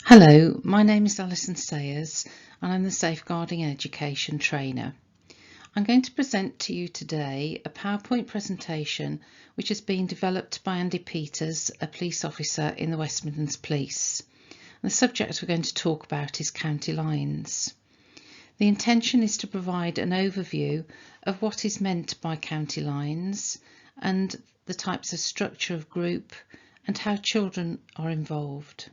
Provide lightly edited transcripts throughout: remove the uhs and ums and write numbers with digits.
Hello, my name is Alison Sayers and I'm the Safeguarding Education Trainer. I'm going to present to you today a PowerPoint presentation which has been developed by Andy Peters, a police officer in the West Midlands Police. And the subject we're going to talk about is county lines. The intention is to provide an overview of what is meant by county lines and the types of structure of group and how children are involved.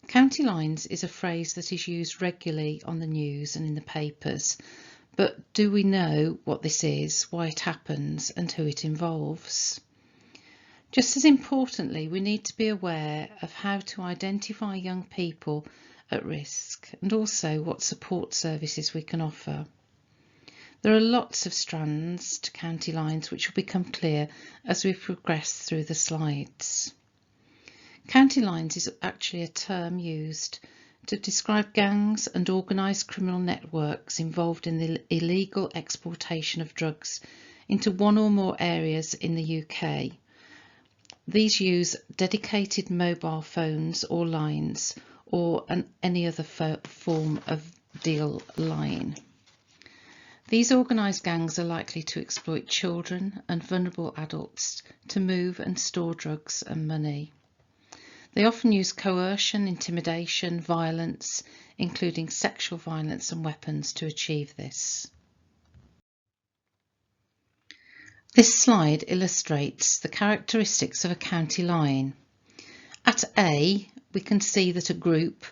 County lines is a phrase that is used regularly on the news and in the papers, but do we know what this is, why it happens and who it involves? Just as importantly, we need to be aware of how to identify young people at risk and also what support services we can offer. There are lots of strands to county lines which will become clear as we progress through the slides. County lines is actually a term used to describe gangs and organised criminal networks involved in the illegal exportation of drugs into one or more areas in the UK. These use dedicated mobile phones or lines or any other form of deal line. These organised gangs are likely to exploit children and vulnerable adults to move and store drugs and money. They often use coercion, intimidation, violence, including sexual violence and weapons to achieve this. This slide illustrates the characteristics of a county line. At A, we can see that a group,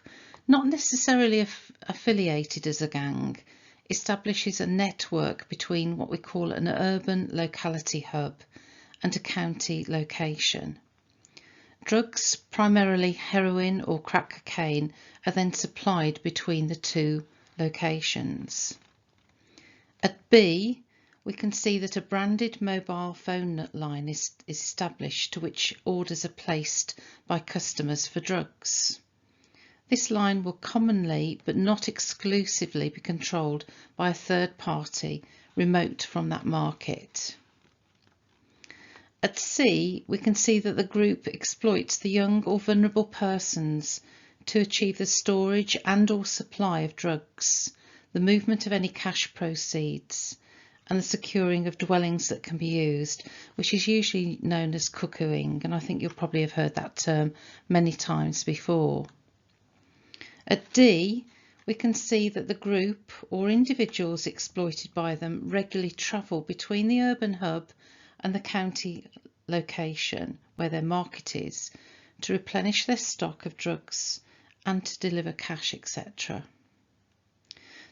not necessarily affiliated as a gang, establishes a network between what we call an urban locality hub and a county location. Drugs, primarily heroin or crack cocaine, are then supplied between the two locations. At B, we can see that a branded mobile phone line is established to which orders are placed by customers for drugs. This line will commonly, but not exclusively, be controlled by a third party remote from that market. At C, we can see that the group exploits the young or vulnerable persons to achieve the storage and or supply of drugs, the movement of any cash proceeds, and the securing of dwellings that can be used, which is usually known as cuckooing, and I think you'll probably have heard that term many times before. At D, we can see that the group or individuals exploited by them regularly travel between the urban hub and the county location where their market is to replenish their stock of drugs and to deliver cash, etc.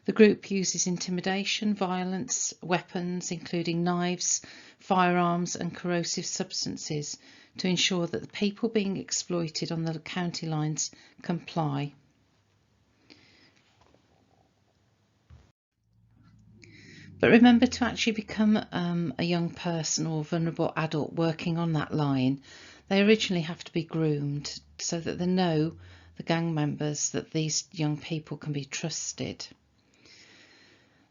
The group uses intimidation, violence, weapons including knives, firearms and corrosive substances to ensure that the people being exploited on the county lines comply. But remember, to actually become a young person or vulnerable adult working on that line, they originally have to be groomed so that they know, the gang members, that these young people can be trusted.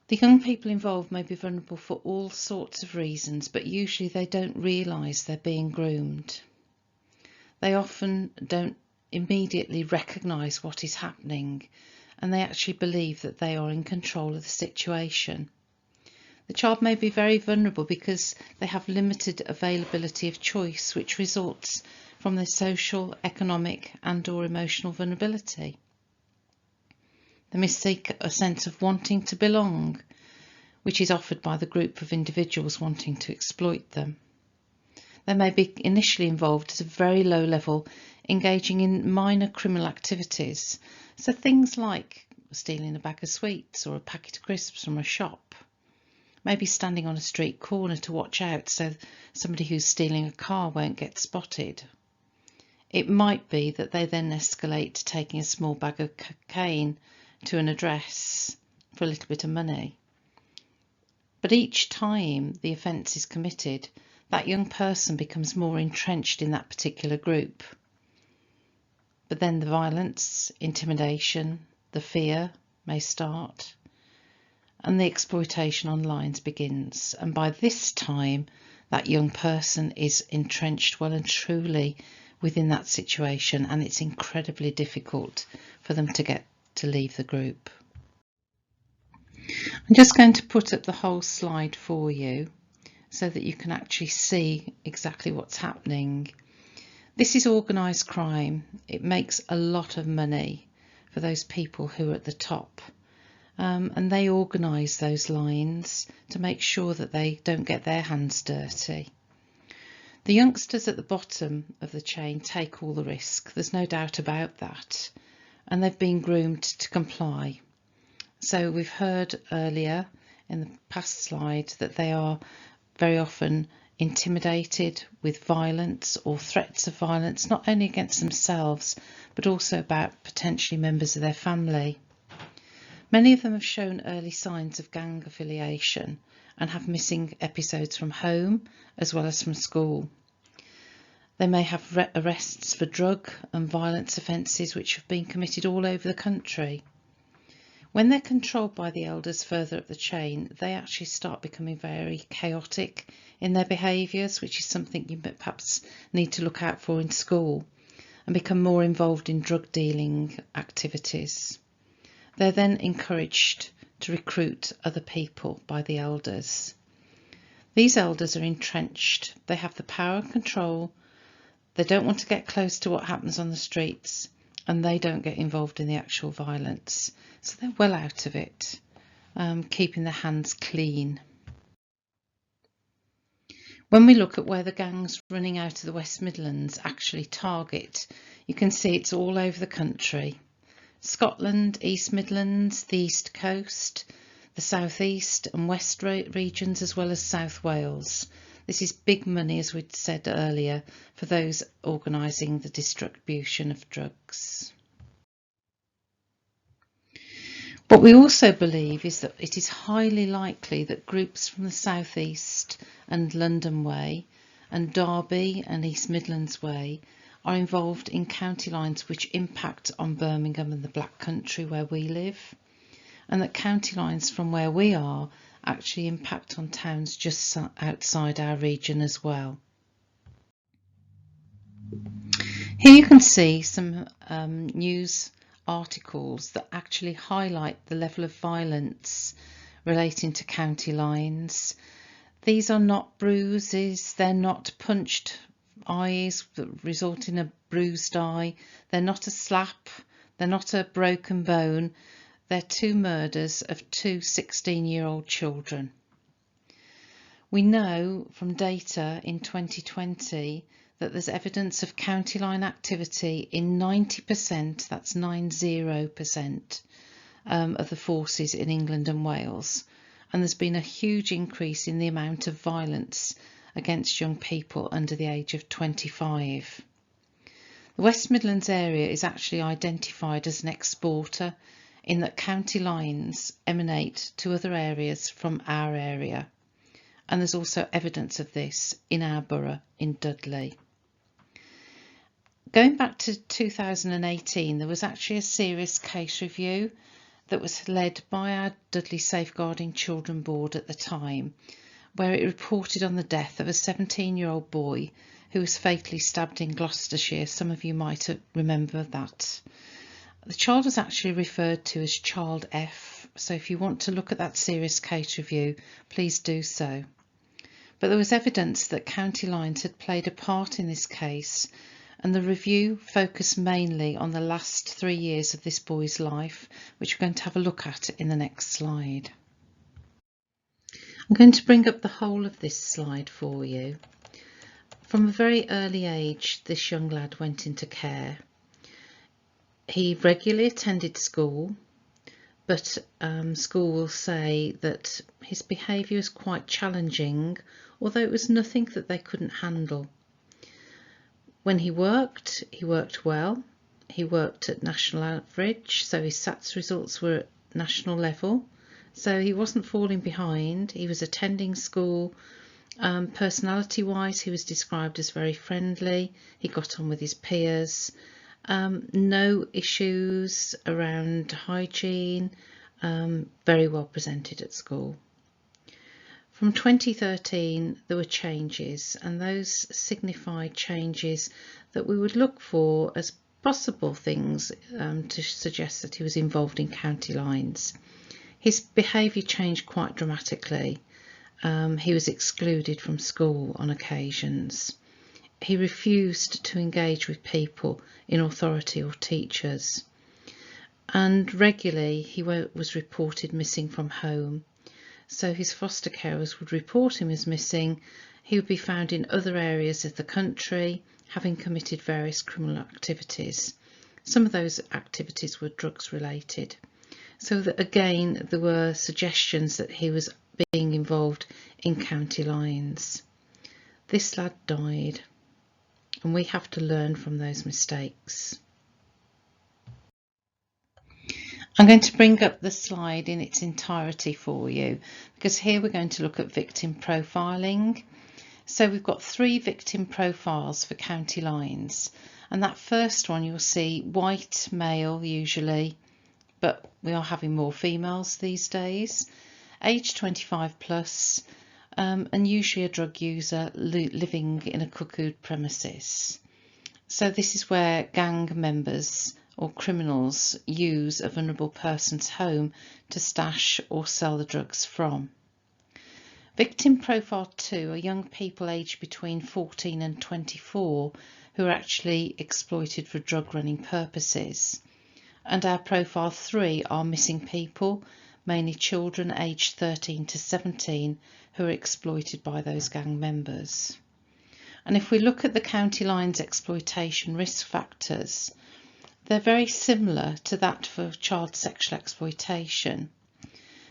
The young people involved may be vulnerable for all sorts of reasons, but usually they don't realise they're being groomed. They often don't immediately recognise what is happening, and they actually believe that they are in control of the situation. The child may be very vulnerable because they have limited availability of choice, which results from their social, economic and or emotional vulnerability. They may seek a sense of wanting to belong, which is offered by the group of individuals wanting to exploit them. They may be initially involved at a very low level, engaging in minor criminal activities, so things like stealing a bag of sweets or a packet of crisps from a shop. Maybe standing on a street corner to watch out so somebody who's stealing a car won't get spotted. It might be that they then escalate to taking a small bag of cocaine to an address for a little bit of money. But each time the offence is committed, that young person becomes more entrenched in that particular group. But then the violence, intimidation, the fear may start, and the exploitation on lines begins. And by this time, that young person is entrenched well and truly within that situation, and it's incredibly difficult for them to leave the group. I'm just going to put up the whole slide for you so that you can actually see exactly what's happening. This is organised crime. It makes a lot of money for those people who are at the top. And they organise those lines to make sure that they don't get their hands dirty. The youngsters at the bottom of the chain take all the risk, there's no doubt about that, and they've been groomed to comply. So we've heard earlier in the past slide that they are very often intimidated with violence or threats of violence, not only against themselves but also about potentially members of their family. Many of them have shown early signs of gang affiliation and have missing episodes from home as well as from school. They may have arrests for drug and violence offences which have been committed all over the country. When they're controlled by the elders further up the chain, they actually start becoming very chaotic in their behaviours, which is something you perhaps need to look out for in school, and become more involved in drug dealing activities. They're then encouraged to recruit other people by the elders. These elders are entrenched. They have the power and control. They don't want to get close to what happens on the streets, and they don't get involved in the actual violence. So they're well out of it, keeping their hands clean. When we look at where the gangs running out of the West Midlands actually target, you can see it's all over the country. Scotland, East Midlands, the East Coast, the South East and West regions, as well as South Wales. This is big money, as we'd said earlier, for those organising the distribution of drugs. What we also believe is that it is highly likely that groups from the South East and London Way and Derby and East Midlands Way are involved in county lines which impact on Birmingham and the Black Country where we live, and that county lines from where we are actually impact on towns just outside our region as well. Here you can see some news articles that actually highlight the level of violence relating to county lines. These are not bruises, they're not punched eyes that result in a bruised eye, they're not a slap, they're not a broken bone, they're two murders of two 16-year-old children. We know from data in 2020 that there's evidence of county line activity in 90%, that's 90%, of the forces in England and Wales, and there's been a huge increase in the amount of violence against young people under the age of 25. The West Midlands area is actually identified as an exporter in that county lines emanate to other areas from our area, and there's also evidence of this in our borough in Dudley. Going back to 2018, there was actually a serious case review that was led by our Dudley Safeguarding Children Board at the time, where it reported on the death of a 17-year-old boy who was fatally stabbed in Gloucestershire. Some of you might remember that. The child was actually referred to as Child F, so if you want to look at that serious case review, please do so. But there was evidence that county lines had played a part in this case, and the review focused mainly on the last 3 years of this boy's life, which we're going to have a look at in the next slide. I'm going to bring up the whole of this slide for you. From a very early age, this young lad went into care. He regularly attended school, but school will say that his behaviour was quite challenging, although it was nothing that they couldn't handle. When he worked well. He worked at national average, so his SATs results were at national level. So he wasn't falling behind, he was attending school. Personality wise, he was described as very friendly, he got on with his peers, no issues around hygiene, very well presented at school. From 2013 there were changes, and those signified changes that we would look for as possible things to suggest that he was involved in county lines. His behaviour changed quite dramatically. He was excluded from school on occasions. He refused to engage with people in authority or teachers. And regularly he was reported missing from home. So his foster carers would report him as missing. He would be found in other areas of the country, having committed various criminal activities. Some of those activities were drugs related. So that again, there were suggestions that he was being involved in county lines. This lad died, and we have to learn from those mistakes. I'm going to bring up the slide in its entirety for you, because here we're going to look at victim profiling. So we've got 3 victim profiles for county lines, and that first one you'll see white male usually, but we are having more females these days, age 25 plus, and usually a drug user living in a cuckooed premises. So this is where gang members or criminals use a vulnerable person's home to stash or sell the drugs from. Victim profile 2 are young people aged between 14 and 24 who are actually exploited for drug running purposes. And our profile 3 are missing people, mainly children aged 13 to 17 who are exploited by those gang members. And if we look at the county lines exploitation risk factors, they're very similar to that for child sexual exploitation.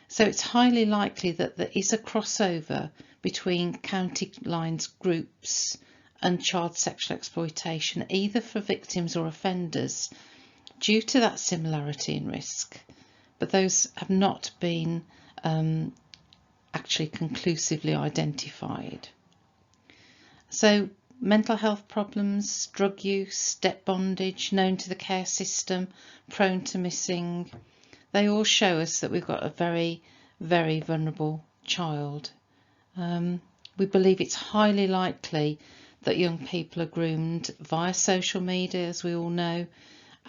So it's highly likely that there is a crossover between county lines groups and child sexual exploitation, either for victims or offenders, due to that similarity in risk. But those have not been actually conclusively identified. So mental health problems, drug use, debt bondage, known to the care system, prone to missing, they all show us that we've got a very, very vulnerable child. We believe it's highly likely that young people are groomed via social media, as we all know,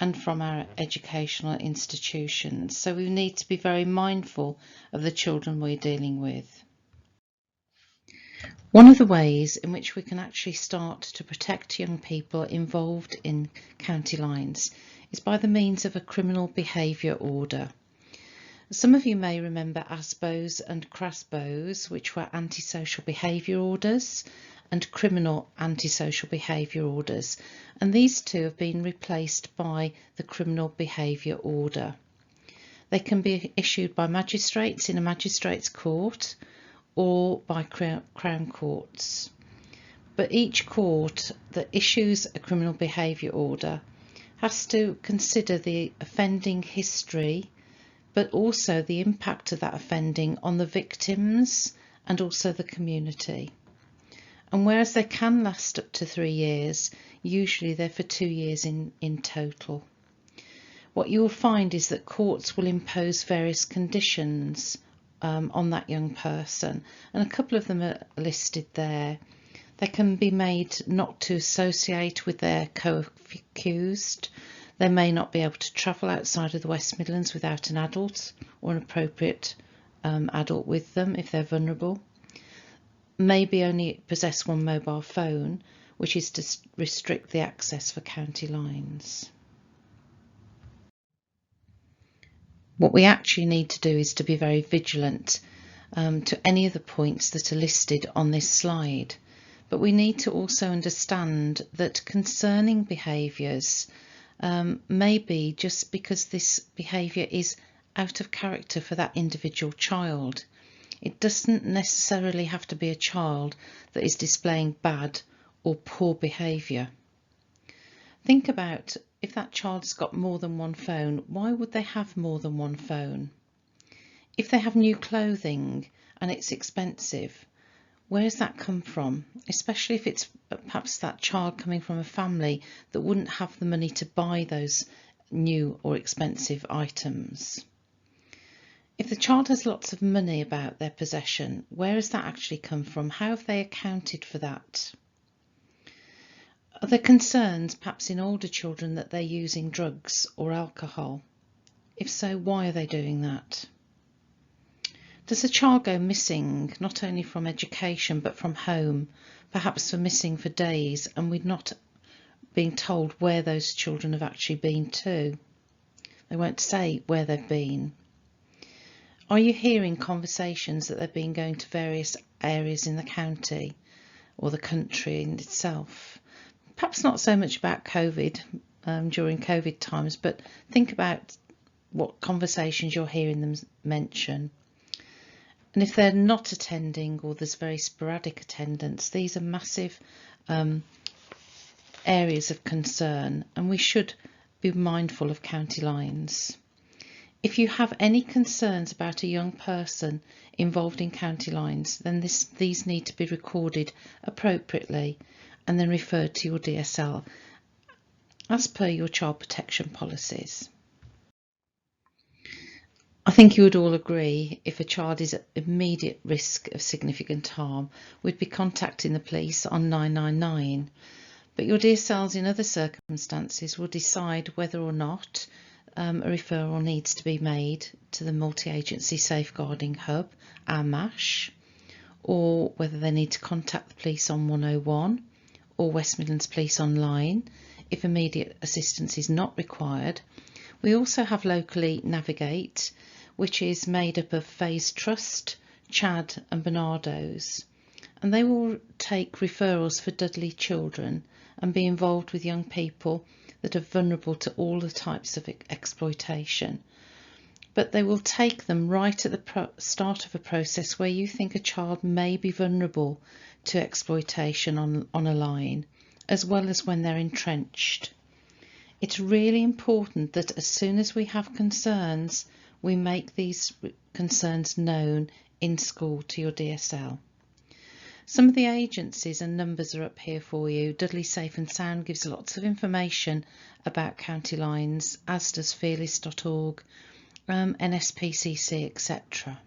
and from our educational institutions. So we need to be very mindful of the children we're dealing with. One of the ways in which we can actually start to protect young people involved in county lines is by the means of a criminal behaviour order. Some of you may remember ASBOs and CRASBOs, which were antisocial behaviour orders and criminal antisocial behaviour orders, and these two have been replaced by the criminal behaviour order. They can be issued by magistrates in a magistrates court or by Crown courts. But each court that issues a criminal behaviour order has to consider the offending history, but also the impact of that offending on the victims and also the community. And whereas they can last up to 3 years, usually they're for 2 years in total. What you will find is that courts will impose various conditions on that young person, and a couple of them are listed there. They can be made not to associate with their co-accused. They may not be able to travel outside of the West Midlands without an adult or an appropriate adult with them if they're vulnerable. Maybe only possess one mobile phone, which is to restrict the access for county lines. What we actually need to do is to be very vigilant to any of the points that are listed on this slide. But we need to also understand that concerning behaviours may be just because this behaviour is out of character for that individual child. It doesn't necessarily have to be a child that is displaying bad or poor behaviour. Think about if that child's got more than one phone, why would they have more than one phone? If they have new clothing and it's expensive, where does that come from? Especially if it's perhaps that child coming from a family that wouldn't have the money to buy those new or expensive items. If the child has lots of money about their possession, where has that actually come from? How have they accounted for that? Are there concerns, perhaps in older children, that they're using drugs or alcohol? If so, why are they doing that? Does a child go missing, not only from education but from home, perhaps for missing for days, and we're not being told where those children have actually been to? They won't say where they've been. Are you hearing conversations that they've been going to various areas in the county or the country in itself? Perhaps not so much about COVID during COVID times, but think about what conversations you're hearing them mention. And if they're not attending or there's very sporadic attendance, these are massive areas of concern, and we should be mindful of county lines. If you have any concerns about a young person involved in county lines, then these need to be recorded appropriately and then referred to your DSL as per your child protection policies. I think you would all agree, if a child is at immediate risk of significant harm, we'd be contacting the police on 999. But your DSLs in other circumstances will decide whether or not a referral needs to be made to the Multi-Agency Safeguarding Hub, our MASH, or whether they need to contact the police on 101 or West Midlands Police Online if immediate assistance is not required. We also have locally Navigate, which is made up of Phase Trust, Chad and Barnardo's, and they will take referrals for Dudley children and be involved with young people that are vulnerable to all the types of exploitation. But they will take them right at the start of a process where you think a child may be vulnerable to exploitation on a line, as well as when they're entrenched. It's really important that as soon as we have concerns, we make these concerns known in school to your DSL. Some of the agencies and numbers are up here for you. Dudley Safe and Sound gives lots of information about county lines, as does fearless.org, NSPCC, etc.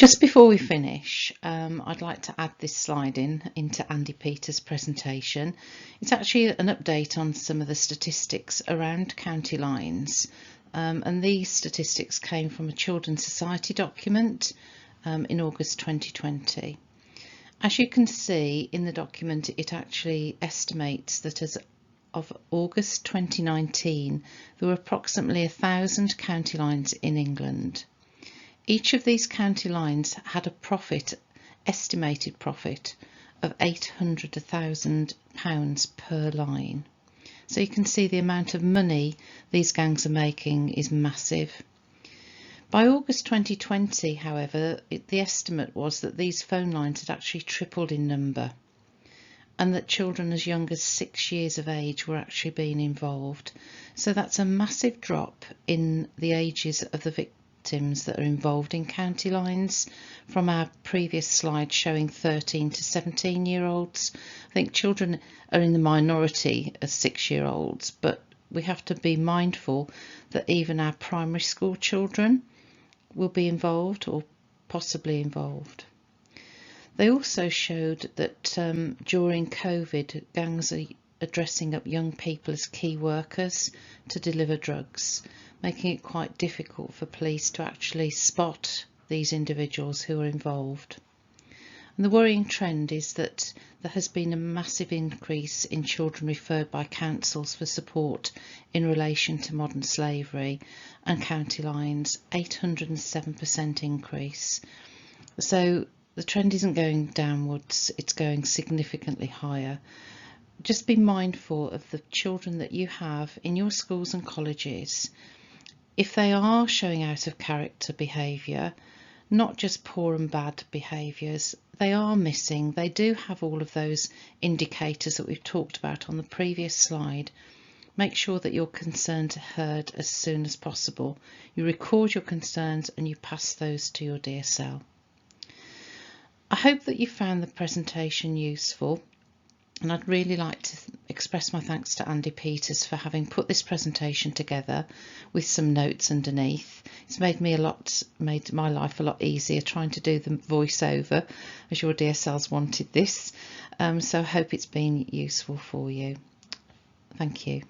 Just before we finish, I'd like to add this slide into Andy Peters' presentation. It's actually an update on some of the statistics around county lines, and these statistics came from a Children's Society document in August 2020. As you can see in the document, it actually estimates that as of August 2019, there were approximately 1,000 county lines in England. Each of these county lines had a estimated profit of £800,000 per line. So you can see the amount of money these gangs are making is massive. By August 2020, however, the estimate was that these phone lines had actually tripled in number, and that children as young as 6 years of age were actually being involved. So that's a massive drop in the ages of the victims that are involved in county lines from our previous slide showing 13 to 17-year-olds. I think children are in the minority as 6-year-olds, but we have to be mindful that even our primary school children will be involved or possibly involved. They also showed that during COVID, gangs are dressing up young people as key workers to deliver drugs, making it quite difficult for police to actually spot these individuals who are involved. And the worrying trend is that there has been a massive increase in children referred by councils for support in relation to modern slavery and county lines, 807% increase. So the trend isn't going downwards, it's going significantly higher. Just be mindful of the children that you have in your schools and colleges. If they are showing out of character behaviour, not just poor and bad behaviours, they are missing. They do have all of those indicators that we've talked about on the previous slide. Make sure that your concerns are heard as soon as possible. You record your concerns and you pass those to your DSL. I hope that you found the presentation useful, and I'd really like to express my thanks to Andy Peters for having put this presentation together with some notes underneath. It's made my life a lot easier trying to do the voiceover, as your DSLs wanted this. So I hope it's been useful for you. Thank you.